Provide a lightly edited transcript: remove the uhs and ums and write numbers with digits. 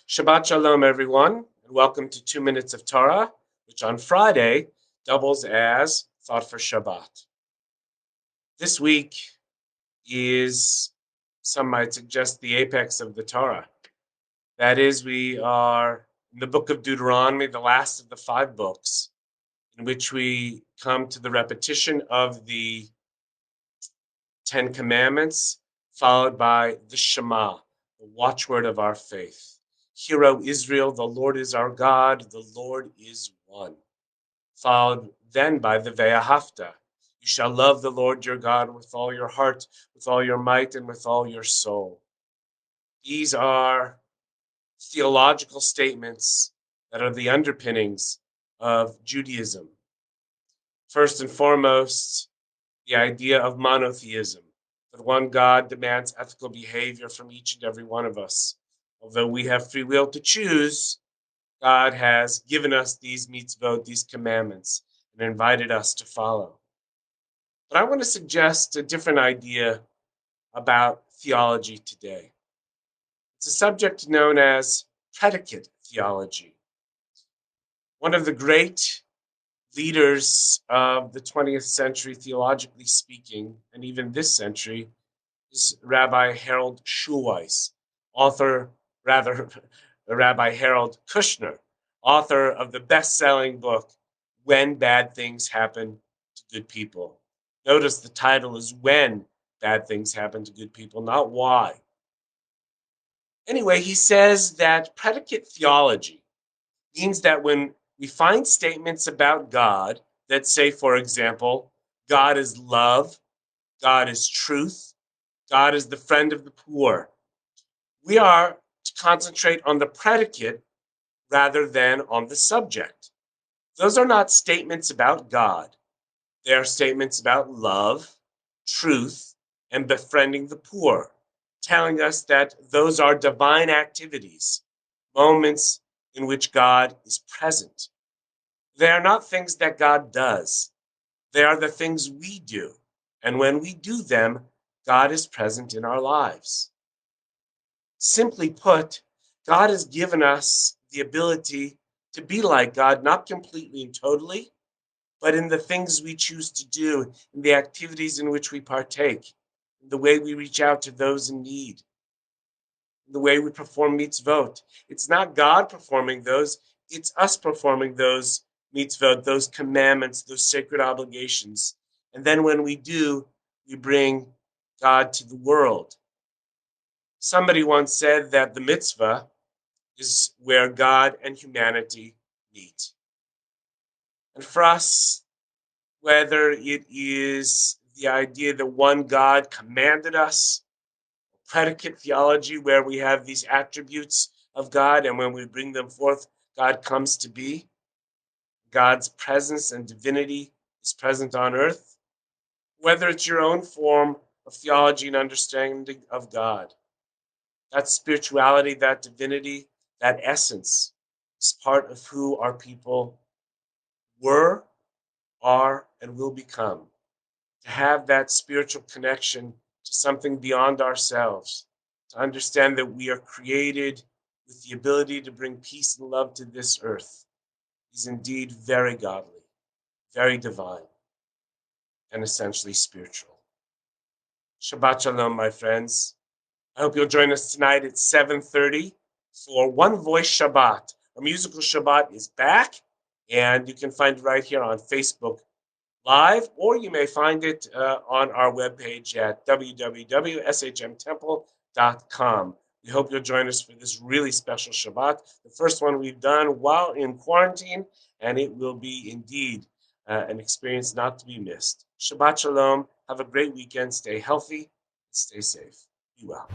Shabbat Shalom, everyone, and welcome to 2 Minutes of Torah, which on Friday doubles as Thought for Shabbat. This week is, some might suggest, the apex of the Torah. That is, we are in the book of Deuteronomy, the last of the 5 books, in which we come to the repetition of the 10 Commandments, followed by the Shema, the watchword of our faith. Hear, O Israel, the Lord is our God, the Lord is one. Followed then by the Ve'ahavta. You shall love the Lord your God with all your heart, with all your might, and with all your soul. These are theological statements that are the underpinnings of Judaism. First and foremost, the idea of monotheism, that one God demands ethical behavior from each and every one of us. Although we have free will to choose, God has given us these mitzvot, these commandments, and invited us to follow. But I want to suggest a different idea about theology today. It's a subject known as Predicate Theology. One of the great leaders of the 20th century, theologically speaking, and even this century, is Rabbi Harold Schulweis, Rabbi Harold Kushner, author of the best-selling book, When Bad Things Happen to Good People. Notice the title is When Bad Things Happen to Good People, not Why. Anyway, he says that predicate theology means that when we find statements about God that say, for example, God is love, God is truth, God is the friend of the poor, we are to concentrate on the predicate rather than on the subject. Those are not statements about God. They are statements about love, truth, and befriending the poor, telling us that those are divine activities, moments in which God is present. They are not things that God does. They are the things we do. And when we do them, God is present in our lives. Simply put, God has given us the ability to be like God, not completely and totally, but in the things we choose to do, in the activities in which we partake, in the way we reach out to those in need, in the way we perform mitzvot. It's not God performing those, it's us performing those mitzvot, those commandments, those sacred obligations. And then when we do, we bring God to the world. Somebody once said that the mitzvah is where God and humanity meet. And for us, whether it is the idea that one God commanded us, predicate theology where we have these attributes of God, and when we bring them forth, God comes to be. God's presence and divinity is present on earth. Whether it's your own form of theology and understanding of God, that spirituality, that divinity, that essence is part of who our people were, are, and will become. To have that spiritual connection to something beyond ourselves, to understand that we are created with the ability to bring peace and love to this earth, is indeed very godly, very divine, and essentially spiritual. Shabbat Shalom, my friends. I hope you'll join us tonight at 7:30 for One Voice Shabbat. Our musical Shabbat is back, and you can find it right here on Facebook Live, or you may find it on our webpage at www.shmtemple.com. We hope you'll join us for this really special Shabbat, the first one we've done while in quarantine, and it will be indeed an experience not to be missed. Shabbat Shalom. Have a great weekend. Stay healthy. Stay safe. Be well.